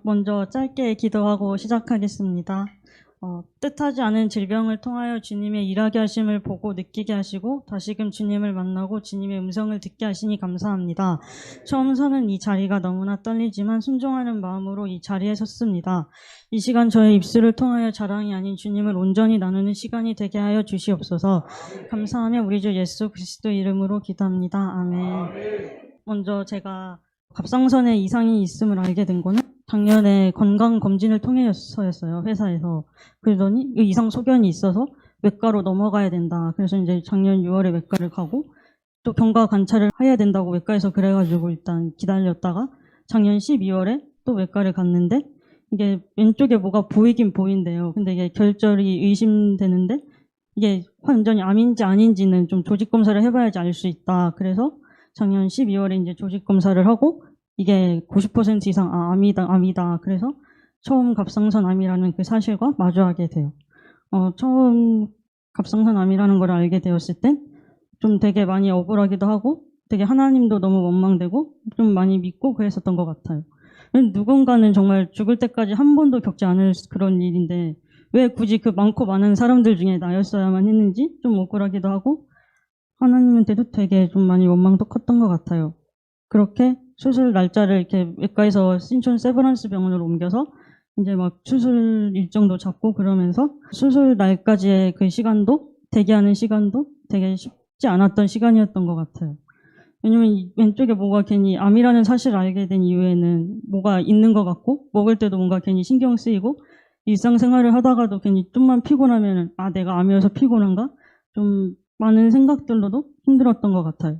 먼저 짧게 기도하고 시작하겠습니다. 뜻하지 않은 질병을 통하여 주님의 일하게 하심을 보고 느끼게 하시고 다시금 주님을 만나고 주님의 음성을 듣게 하시니 감사합니다. 처음 서는 이 자리가 너무나 떨리지만 순종하는 마음으로 이 자리에 섰습니다. 이 시간 저의 입술을 통하여 자랑이 아닌 주님을 온전히 나누는 시간이 되게 하여 주시옵소서. 감사하며 우리 주 예수 그리스도 이름으로 기도합니다. 아멘. 먼저 제가 갑상선에 이상이 있음을 알게 된 거는 작년에 건강검진을 통해서였어요. 회사에서. 그러더니 이상 소견이 있어서 외과로 넘어가야 된다. 그래서 이제 작년 6월에 외과를 가고 또 경과 관찰을 해야 된다고 외과에서 그래가지고 일단 기다렸다가 작년 12월에 또 외과를 갔는데 이게 왼쪽에 뭐가 보이긴 보인대요. 근데 이게 결절이 의심되는데 이게 완전히 암인지 아닌지는 좀 조직검사를 해봐야지 알 수 있다. 그래서 작년 12월에 이제 조직검사를 하고 이게 90% 이상 암이다. 그래서 처음 갑상선 암이라는 그 사실과 마주하게 돼요. 처음 갑상선 암이라는 걸 알게 되었을 땐 좀 되게 많이 억울하기도 하고 되게 하나님도 너무 원망되고 좀 많이 믿고 그랬었던 것 같아요. 누군가는 정말 죽을 때까지 한 번도 겪지 않을 그런 일인데 왜 굳이 그 많고 많은 사람들 중에 나였어야만 했는지 좀 억울하기도 하고 하나님한테도 되게 좀 많이 원망도 컸던 것 같아요. 그렇게 수술 날짜를 이렇게 외과에서 신촌 세브란스 병원으로 옮겨서 이제 막 수술 일정도 잡고 그러면서 수술 날까지의 그 시간도 대기하는 시간도 되게 쉽지 않았던 시간이었던 것 같아요. 왜냐면 왼쪽에 뭐가 괜히 암이라는 사실을 알게 된 이후에는 뭐가 있는 것 같고 먹을 때도 뭔가 괜히 신경 쓰이고 일상생활을 하다가도 괜히 좀만 피곤하면 내가 암이어서 피곤한가? 좀 많은 생각들로도 힘들었던 것 같아요.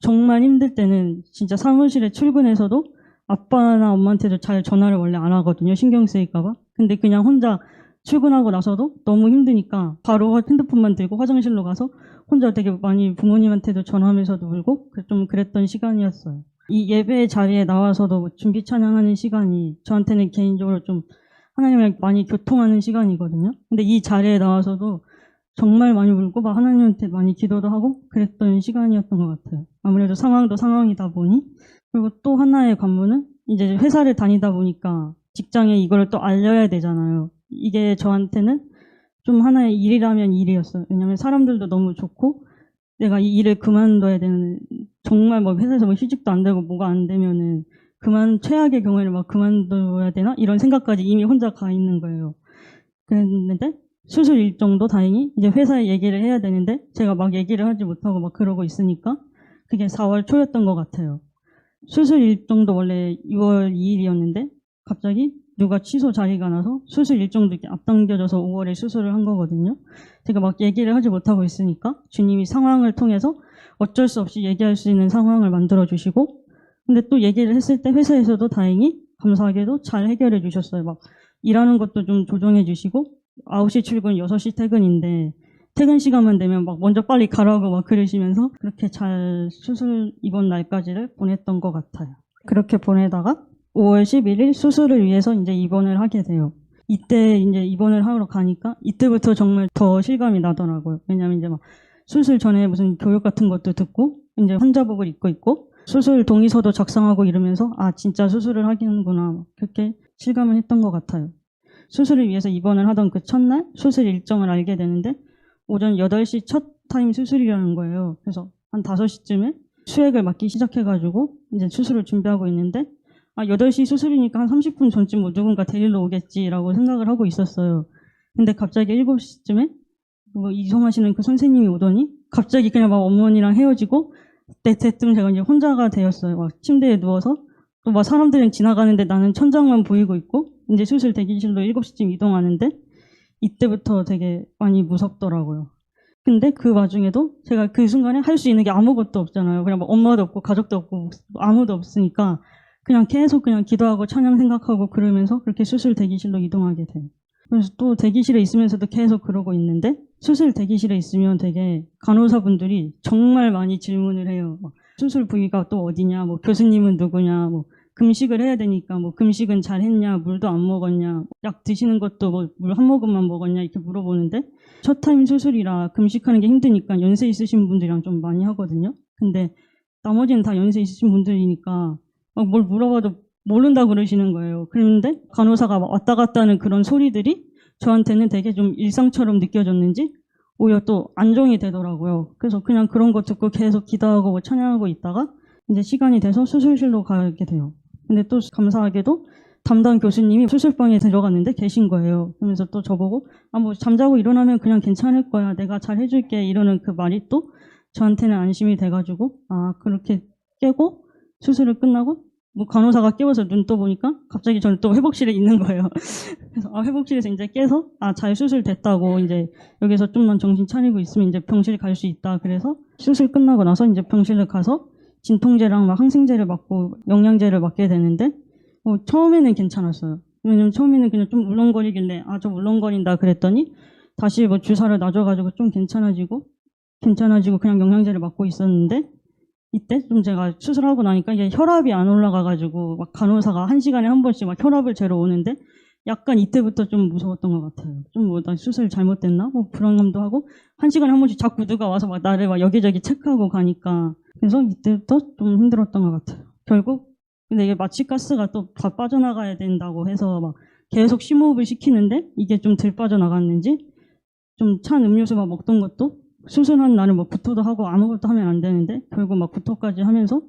정말 힘들 때는 진짜 사무실에 출근해서도 아빠나 엄마한테도 잘 전화를 원래 안 하거든요. 신경 쓰일까봐. 근데 그냥 혼자 출근하고 나서도 너무 힘드니까 바로 핸드폰만 들고 화장실로 가서 혼자 되게 많이 부모님한테도 전화하면서도 울고 좀 그랬던 시간이었어요. 이 예배 자리에 나와서도 준비 찬양하는 시간이 저한테는 개인적으로 좀 하나님이랑 많이 교통하는 시간이거든요. 근데 이 자리에 나와서도 정말 많이 울고 막 하나님한테 많이 기도도 하고 그랬던 시간이었던 것 같아요. 아무래도 상황도 상황이다 보니. 그리고 또 하나의 관문은 이제 회사를 다니다 보니까 직장에 이걸 또 알려야 되잖아요. 이게 저한테는 좀 하나의 일이라면 일이었어요. 왜냐면 사람들도 너무 좋고 내가 이 일을 그만둬야 되는, 정말 뭐 회사에서 뭐 휴직도 안 되고 뭐가 안 되면은 최악의 경우에는 막 그만둬야 되나? 이런 생각까지 이미 혼자 가 있는 거예요. 그랬는데 수술 일정도 다행히 이제 회사에 얘기를 해야 되는데 제가 막 얘기를 하지 못하고 막 그러고 있으니까 그게 4월 초였던 것 같아요. 수술 일정도 원래 6월 2일이었는데 갑자기 누가 취소 자리가 나서 수술 일정도 이렇게 앞당겨져서 5월에 수술을 한 거거든요. 제가 막 얘기를 하지 못하고 있으니까 주님이 상황을 통해서 어쩔 수 없이 얘기할 수 있는 상황을 만들어 주시고, 근데 또 얘기를 했을 때 회사에서도 다행히 감사하게도 잘 해결해 주셨어요. 막 일하는 것도 좀 조정해 주시고 9시 출근 6시 퇴근인데 퇴근 시간만 되면 막 먼저 빨리 가라고 막 그러시면서 그렇게 잘 수술 입원 날까지를 보냈던 것 같아요. 그렇게 보내다가 5월 11일 수술을 위해서 이제 입원을 하게 돼요. 이때 이제 입원을 하러 가니까 이때부터 정말 더 실감이 나더라고요. 왜냐면 이제 막 수술 전에 무슨 교육 같은 것도 듣고 이제 환자복을 입고 있고 수술 동의서도 작성하고 이러면서 진짜 수술을 하기는구나 그렇게 실감을 했던 것 같아요. 수술을 위해서 입원을 하던 그 첫날 수술 일정을 알게 되는데 오전 8시 첫 타임 수술이라는 거예요. 그래서 한 5시쯤에 수액을 맞기 시작해가지고 이제 수술을 준비하고 있는데 8시 수술이니까 한 30분 전쯤 뭐 누군가 데리러 오겠지라고 생각을 하고 있었어요. 근데 갑자기 7시쯤에 뭐 이송하시는 그 선생님이 오더니 갑자기 그냥 막 어머니랑 헤어지고 대뜸 제가 이제 혼자가 되었어요. 막 침대에 누워서 또 막 사람들은 지나가는데 나는 천장만 보이고 있고 이제 수술 대기실로 7시쯤 이동하는데 이때부터 되게 많이 무섭더라고요. 근데 그 와중에도 제가 그 순간에 할 수 있는 게 아무것도 없잖아요. 그냥 뭐 엄마도 없고 가족도 없고 아무도 없으니까 그냥 계속 그냥 기도하고 찬양 생각하고 그러면서 그렇게 수술 대기실로 이동하게 돼요. 그래서 또 대기실에 있으면서도 계속 그러고 있는데 수술 대기실에 있으면 되게 간호사분들이 정말 많이 질문을 해요. 막 수술 부위가 또 어디냐, 뭐 교수님은 누구냐, 뭐 금식을 해야 되니까 뭐 금식은 잘 했냐, 물도 안 먹었냐, 약 드시는 것도 뭐 물 한 모금만 먹었냐 이렇게 물어보는데 첫 타임 수술이라 금식하는 게 힘드니까 연세 있으신 분들이랑 좀 많이 하거든요. 근데 나머지는 다 연세 있으신 분들이니까 막 뭘 물어봐도 모른다 그러시는 거예요. 그런데 간호사가 막 왔다 갔다 하는 그런 소리들이 저한테는 되게 좀 일상처럼 느껴졌는지 오히려 또 안정이 되더라고요. 그래서 그냥 그런 거 듣고 계속 기도하고 뭐 찬양하고 있다가 이제 시간이 돼서 수술실로 가게 돼요. 근데 또 감사하게도 담당 교수님이 수술방에 들어갔는데 계신 거예요. 그러면서 또 저보고 뭐 잠자고 일어나면 그냥 괜찮을 거야. 내가 잘 해줄게. 이러는 그 말이 또 저한테는 안심이 돼가지고 그렇게 깨고 수술을 끝나고 뭐 간호사가 깨워서 눈 떠보니까 갑자기 저는 또 회복실에 있는 거예요. 그래서 회복실에서 이제 깨서 잘 수술됐다고 이제 여기서 좀만 정신 차리고 있으면 이제 병실 갈 수 있다. 그래서 수술 끝나고 나서 이제 병실에 가서 진통제랑 막 항생제를 맞고 영양제를 맞게 되는데 처음에는 괜찮았어요. 왜냐면 처음에는 그냥 좀 울렁거리길래 좀 울렁거린다 그랬더니 다시 뭐 주사를 놔줘가지고 좀 괜찮아지고 그냥 영양제를 맞고 있었는데 이때 좀 제가 수술하고 나니까 이게 혈압이 안 올라가가지고 막 간호사가 1시간에 한 번씩 막 혈압을 재러 오는데 약간 이때부터 좀 무서웠던 것 같아요. 좀 나 수술 잘못됐나? 불안감도 하고 1시간에 한 번씩 자꾸 누가 와서 막 나를 막 여기저기 체크하고 가니까 그래서 이때부터 좀 힘들었던 것 같아요. 결국 근데 이게 마취가스가 또 다 빠져나가야 된다고 해서 막 계속 심호흡을 시키는데 이게 좀 덜 빠져나갔는지 좀 찬 음료수 막 먹던 것도 수술한 날은 뭐 구토도 하고 아무것도 하면 안 되는데 결국 막 구토까지 하면서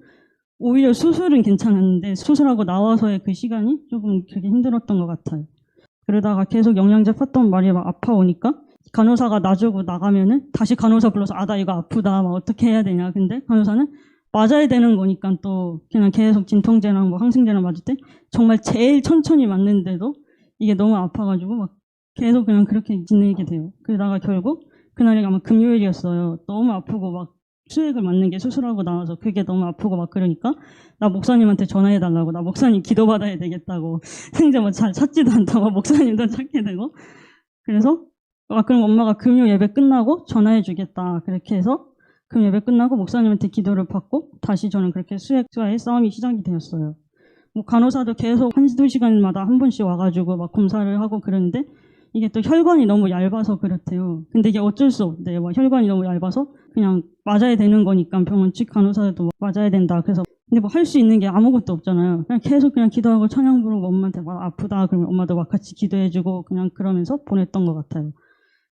오히려 수술은 괜찮았는데 수술하고 나와서의 그 시간이 조금 되게 힘들었던 것 같아요. 그러다가 계속 영양제 팠던 말이 막 아파오니까 간호사가 놔주고 나가면은 다시 간호사 불러서 나 이거 아프다 막 어떻게 해야 되냐. 근데 간호사는 맞아야 되는 거니까 또 그냥 계속 진통제랑 뭐 항생제랑 맞을 때 정말 제일 천천히 맞는데도 이게 너무 아파가지고 막 계속 그냥 그렇게 지내게 돼요. 그러다가 결국 그날이 아마 금요일이었어요. 너무 아프고 막 수액을 맞는 게 수술하고 나와서 그게 너무 아프고 막 그러니까 나 목사님한테 전화해달라고 나 목사님 기도받아야 되겠다고 생자 뭐 잘 찾지도 않다고 목사님도 찾게 되고 그래서 그럼 엄마가 금요 예배 끝나고 전화해주겠다 그렇게 해서 금요 예배 끝나고 목사님한테 기도를 받고 다시 저는 그렇게 수액과의 싸움이 시작이 되었어요. 뭐 간호사도 계속 1~2시간마다 한 번씩 와가지고 막 검사를 하고 그러는데 이게 또 혈관이 너무 얇아서 그렇대요. 근데 이게 어쩔 수 없대요. 막 혈관이 너무 얇아서 그냥 맞아야 되는 거니까 병원 측 간호사들도 맞아야 된다. 그래서 근데 뭐 할 수 있는 게 아무것도 없잖아요. 그냥 계속 그냥 기도하고 찬양 부르고 엄마한테 막 아프다 그러면 엄마도 막 같이 기도해주고 그냥 그러면서 보냈던 것 같아요.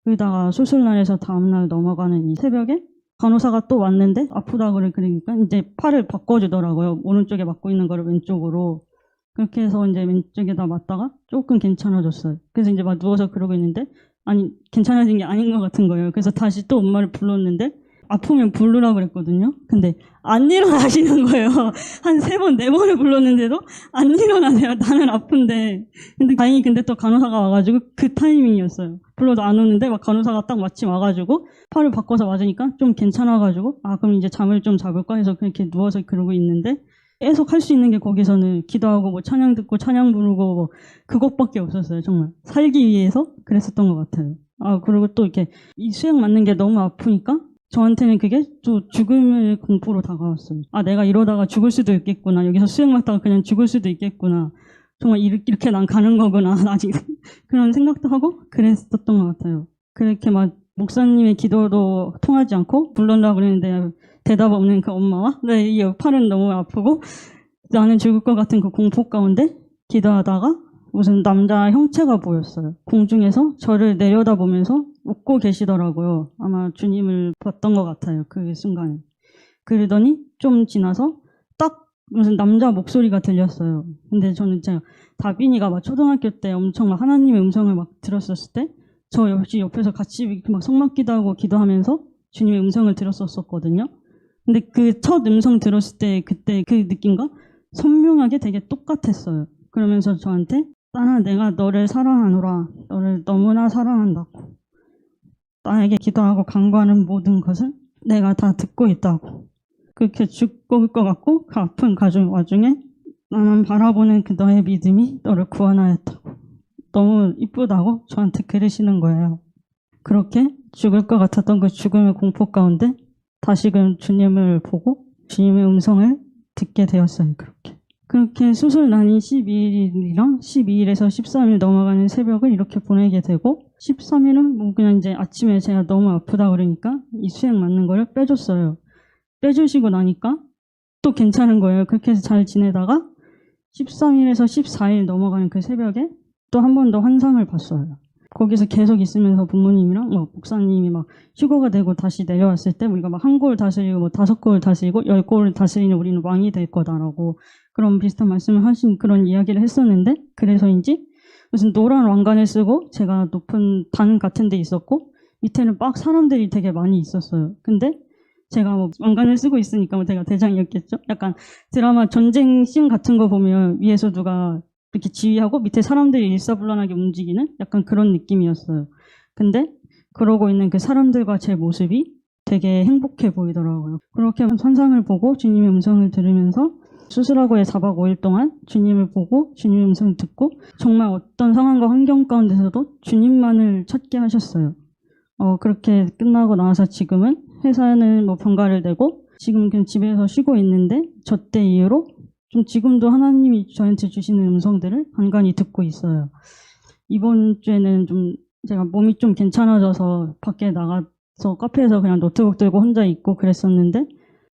그러다가 수술날에서 다음날 넘어가는 이 새벽에 간호사가 또 왔는데 아프다 그러니까 이제 팔을 바꿔주더라고요. 오른쪽에 맞고 있는 거를 왼쪽으로. 그렇게 해서 이제 왼쪽에다 맞다가 조금 괜찮아졌어요. 그래서 이제 막 누워서 그러고 있는데 괜찮아진 게 아닌 것 같은 거예요. 그래서 다시 또 엄마를 불렀는데 아프면 부르라고 그랬거든요. 근데 안 일어나시는 거예요. 한 3번, 4번을 불렀는데도 안 일어나세요. 나는 아픈데. 근데 또 간호사가 와가지고 그 타이밍이었어요. 불러도 안 오는데 막 간호사가 딱 마침 와가지고 팔을 바꿔서 맞으니까 좀 괜찮아가지고 그럼 이제 잠을 좀 잡을까 해서 그렇게 누워서 그러고 있는데 계속 할 수 있는 게 거기서는 기도하고 뭐 찬양 듣고 찬양 부르고 뭐 그것밖에 없었어요. 정말 살기 위해서 그랬었던 것 같아요. 그리고 또 이렇게 이 수액 맞는 게 너무 아프니까 저한테는 그게 또 죽음의 공포로 다가왔어요. 내가 이러다가 죽을 수도 있겠구나. 여기서 수액 맞다가 그냥 죽을 수도 있겠구나. 정말 이렇게 난 가는 거구나. 아직 그런 생각도 하고 그랬었던 것 같아요. 그렇게 막 목사님의 기도도 통하지 않고 불러달라고 그랬는데 대답 없는 그 엄마와 이 팔은 너무 아프고 나는 죽을 것 같은 그 공포 가운데 기도하다가 무슨 남자 형체가 보였어요. 공중에서 저를 내려다보면서 웃고 계시더라고요. 아마 주님을 봤던 것 같아요. 그 순간에. 그러더니 좀 지나서 딱 무슨 남자 목소리가 들렸어요. 근데 저는 제가 다빈이가 막 초등학교 때 엄청 막 하나님의 음성을 막 들었었을 때 저 역시 옆에서 같이 이렇게 막 성막기도 하고 기도하면서 주님의 음성을 들었었거든요. 근데 그 첫 음성 들었을 때 그때 그 느낌과 선명하게 되게 똑같았어요. 그러면서 저한테 딸아 내가 너를 사랑하노라. 너를 너무나 사랑한다고. 나에게 기도하고 간구하는 모든 것을 내가 다 듣고 있다고. 그렇게 죽을 것 같고 그 아픈 가족 와중에 나만 바라보는 그 너의 믿음이 너를 구원하였다고. 너무 이쁘다고 저한테 그러시는 거예요. 그렇게 죽을 것 같았던 그 죽음의 공포 가운데 다시금 주님을 보고 주님의 음성을 듣게 되었어요. 그렇게 수술 난이 12일이랑 12일에서 13일 넘어가는 새벽을 이렇게 보내게 되고 13일은 뭐 그냥 이제 아침에 제가 너무 아프다 그러니까 이 수액 맞는 거를 빼줬어요. 빼주시고 나니까 또 괜찮은 거예요. 그렇게 해서 잘 지내다가 13일에서 14일 넘어가는 그 새벽에 또 한 번 더 환상을 봤어요. 거기서 계속 있으면서 부모님이랑 목사님이 막 휴거가 되고 다시 내려왔을 때 우리가 막 한 골 다스리고 뭐 5골 다스리고 10골을 다스리는 우리는 왕이 될 거다라고 그런 비슷한 말씀을 하신 그런 이야기를 했었는데, 그래서인지 무슨 노란 왕관을 쓰고 제가 높은 단 같은 데 있었고 밑에는 막 사람들이 되게 많이 있었어요. 근데 제가 뭐 왕관을 쓰고 있으니까 뭐 제가 대장이었겠죠? 약간 드라마 전쟁 씬 같은 거 보면 위에서 누가 이렇게 지휘하고 밑에 사람들이 일사불란하게 움직이는 약간 그런 느낌이었어요. 근데 그러고 있는 그 사람들과 제 모습이 되게 행복해 보이더라고요. 그렇게 환상을 보고 주님의 음성을 들으면서 수술하고의 4박 5일 동안 주님을 보고 주님의 음성을 듣고 정말 어떤 상황과 환경 가운데서도 주님만을 찾게 하셨어요. 그렇게 끝나고 나서 지금은 회사는 뭐 병가를 내고 지금 그냥 집에서 쉬고 있는데 저 때 이후로 좀 지금도 하나님이 저한테 주시는 음성들을 간간히 듣고 있어요. 이번 주에는 좀 제가 몸이 좀 괜찮아져서 밖에 나가서 카페에서 그냥 노트북 들고 혼자 있고 그랬었는데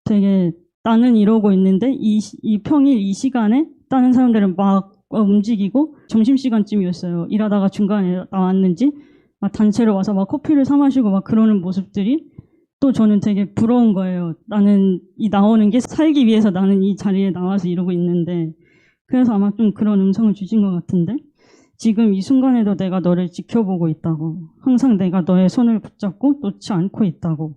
되게 나는 이러고 있는데 이 평일 이 시간에 다른 사람들은 막 움직이고 점심시간쯤이었어요. 일하다가 중간에 나왔는지 막 단체로 와서 막 커피를 사 마시고 막 그러는 모습들이 또 저는 되게 부러운 거예요. 나는 이 나오는 게 살기 위해서 나는 이 자리에 나와서 이러고 있는데, 그래서 아마 좀 그런 음성을 주신 것 같은데, 지금 이 순간에도 내가 너를 지켜보고 있다고, 항상 내가 너의 손을 붙잡고 놓지 않고 있다고,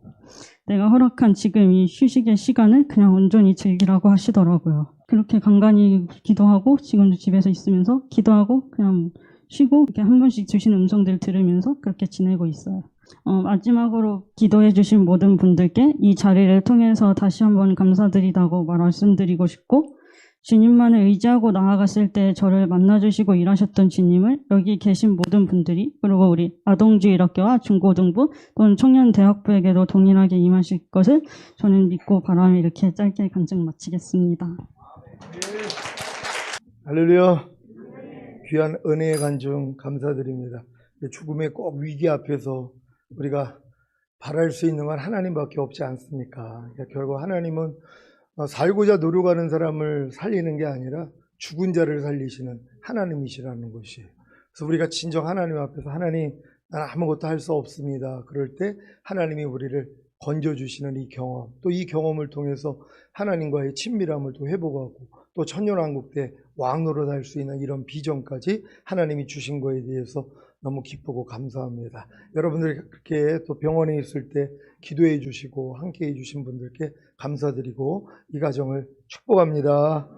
내가 허락한 지금 이 휴식의 시간을 그냥 온전히 즐기라고 하시더라고요. 그렇게 간간히 기도하고 지금도 집에서 있으면서 기도하고 그냥 쉬고 이렇게 한 번씩 주시는 음성들 들으면서 그렇게 지내고 있어요. 마지막으로 기도해 주신 모든 분들께 이 자리를 통해서 다시 한번 감사드리다고 말씀드리고 싶고, 주님만을 의지하고 나아갔을 때 저를 만나주시고 일하셨던 주님을 여기 계신 모든 분들이, 그리고 우리 아동주일학교와 중고등부 또는 청년대학부에게도 동일하게 임하실 것을 저는 믿고 바라며 이렇게 짧게 간증 마치겠습니다. 할렐루야. 귀한 은혜의 간증 감사드립니다. 죽음의 꼭 위기 앞에서 우리가 바랄 수 있는 건 하나님밖에 없지 않습니까? 결국 하나님은 살고자 노력하는 사람을 살리는 게 아니라 죽은 자를 살리시는 하나님이시라는 것이에요. 그래서 우리가 진정 하나님 앞에서 하나님, 나는 아무것도 할 수 없습니다. 그럴 때 하나님이 우리를 건져주시는 이 경험, 또 이 경험을 통해서 하나님과의 친밀함을 또 회복하고 또 천년왕국 때 왕노릇 할 수 있는 이런 비전까지 하나님이 주신 거에 대해서 너무 기쁘고 감사합니다. 여러분들이 그렇게 또 병원에 있을 때 기도해 주시고 함께 해 주신 분들께 감사드리고 이 가정을 축복합니다.